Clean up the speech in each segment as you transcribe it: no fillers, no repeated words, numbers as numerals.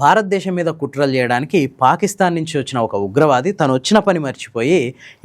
భారతదేశం మీద కుట్రలు చేయడానికి పాకిస్తాన్ నుంచి వచ్చిన ఒక ఉగ్రవాది తను వచ్చిన పని మర్చిపోయి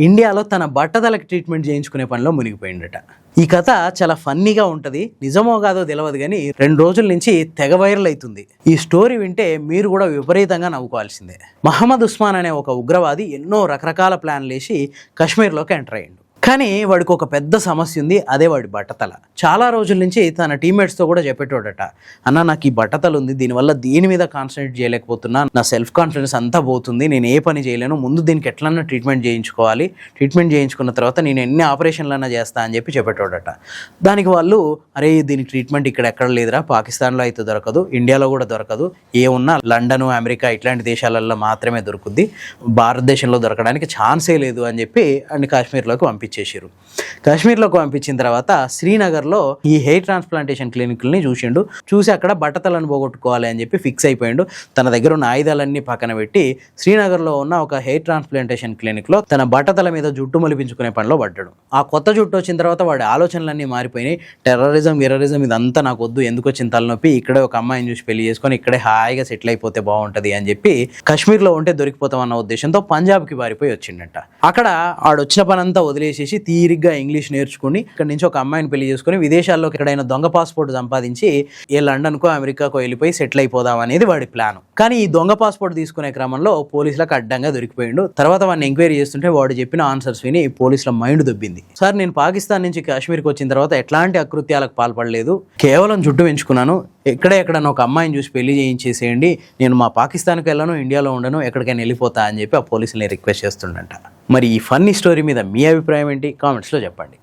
ఇండియాలో తన బట్టతలకి ట్రీట్మెంట్ చేయించుకునే పనిలో మునిగిపోయిందట. ఈ కథ చాలా ఫన్నీగా ఉంటుంది. నిజమో కాదో తెలియదు కానీ 2 రోజుల నుంచి తెగ వైరల్ అవుతుంది. ఈ స్టోరీ వింటే మీరు కూడా విపరీతంగా నవ్వుకోవాల్సిందే. మహమ్మద్ ఉస్మాన్ అనే ఒక ఉగ్రవాది ఎన్నో రకరకాల ప్లాన్లు వేసి కాశ్మీర్లోకి ఎంటర్ అయ్యిండు. కానీ వాడికి ఒక పెద్ద సమస్య ఉంది, అదే వాడి బట్టతల. చాలా రోజుల నుంచి తన టీమ్మేట్స్తో కూడా చెప్పేటోడట, అన్న నాకు ఈ బట్టతల ఉంది, దీనివల్ల దీని మీద కాన్సన్ట్రేట్ చేయలేకపోతున్నా, నా సెల్ఫ్ కాన్ఫిడెన్స్ అంతా పోతుంది, నేను ఏ పని చేయలేను, ముందు దీనికి ఎట్లన్నా ట్రీట్మెంట్ చేయించుకోవాలి, ట్రీట్మెంట్ చేయించుకున్న తర్వాత నేను ఎన్ని ఆపరేషన్లన్నా చేస్తా అని చెప్పేటోడట. దానికి వాళ్ళు, అరే దీనికి ట్రీట్మెంట్ ఇక్కడ ఎక్కడ లేదురా, పాకిస్తాన్లో అయితే దొరకదు, ఇండియాలో కూడా దొరకదు, ఏ ఉన్నా లండన్, అమెరికా ఇట్లాంటి దేశాలలో మాత్రమే దొరుకుద్ది, భారతదేశంలో దొరకడానికి ఛాన్సే లేదు అని చెప్పి అన్ని కాశ్మీర్లోకి పంపించారు. కాశ్మీర్లోకి పంపించిన తర్వాత శ్రీనగర్లో ఈ హెయిర్ ట్రాన్స్ప్లాంటేషన్ క్లినిక్ని చూసి అక్కడ బట్టతలను పోగొట్టుకోవాలి అని చెప్పి ఫిక్స్ అయిపోయాడు. తన దగ్గర ఉన్న ఆయుధాలన్నీ పక్కన పెట్టి శ్రీనగర్లో ఉన్న ఒక హెయిర్ ట్రాన్స్ప్లాంటేషన్ క్లినిక్లో తన బట్టతల మీద జుట్టు మొలిపించుకునే పనిలో పడ్డాడు. ఆ కొత్త జుట్టు వచ్చిన తర్వాత వాడి ఆలోచనలన్నీ మారిపోయినాయి. టెర్రరిజం ఇదంతా నాకు వద్దు, ఎందుకు వచ్చిన తలనొప్పి, ఇక్కడే ఒక అమ్మాయిని చూసి పెళ్లి చేసుకొని ఇక్కడే హాయిగా సెటిల్ అయిపోతే బాగుంటుంది అని చెప్పి కాశ్మీర్లో ఉంటే దొరికిపోతామన్న ఉద్దేశంతో పంజాబ్కి పారిపోయి వచ్చిండట. అక్కడ ఆడొచ్చిన పనంతా వదిలేసి తీరిగ్గా ఇంగ్లీష్ నేర్చుకుని ఇక్కడ నుంచి ఒక అమ్మాయిని పెళ్లి చేసుకుని విదేశాల్లో ఎక్కడైనా దొంగ పాస్పోర్ట్ సంపాదించి ఏ లండన్కో అమెరికాకో వెళ్ళిపోయి సెటిల్ అయిపోదాం అనేది వాడి ప్లాన్. కానీ ఈ దొంగ పాస్పోర్ట్ తీసుకునే క్రమంలో పోలీసులకు అడ్డంగా దొరికిపోయిండు. తర్వాత వాడిని ఎంక్వైరీ చేస్తుంటే వాడు చెప్పిన ఆన్సర్స్ విని పోలీసుల మైండ్ దొబ్బింది. సార్, నేను పాకిస్తాన్ నుంచి కాశ్మీర్కి వచ్చిన తర్వాత ఎట్లాంటి అకృత్యాలకు పాల్పడలేదు, కేవలం జుట్టు పెంచుకున్నాను, ఎక్కడెక్కడన్నా ఒక అమ్మాయిని చూసి పెళ్లి చేయించేసేయండి, నేను మా పాకిస్తాన్కి వెళ్ళను, ఇండియాలో ఉండను, ఎక్కడికైనా వెళ్ళిపోతా అని చెప్పి ఆ పోలీసులని రిక్వెస్ట్ చేస్తుండంట. మరి ఈ ఫన్నీ స్టోరీ మీద మీ అభిప్రాయం ఏంటి? కామెంట్స్లో చెప్పండి.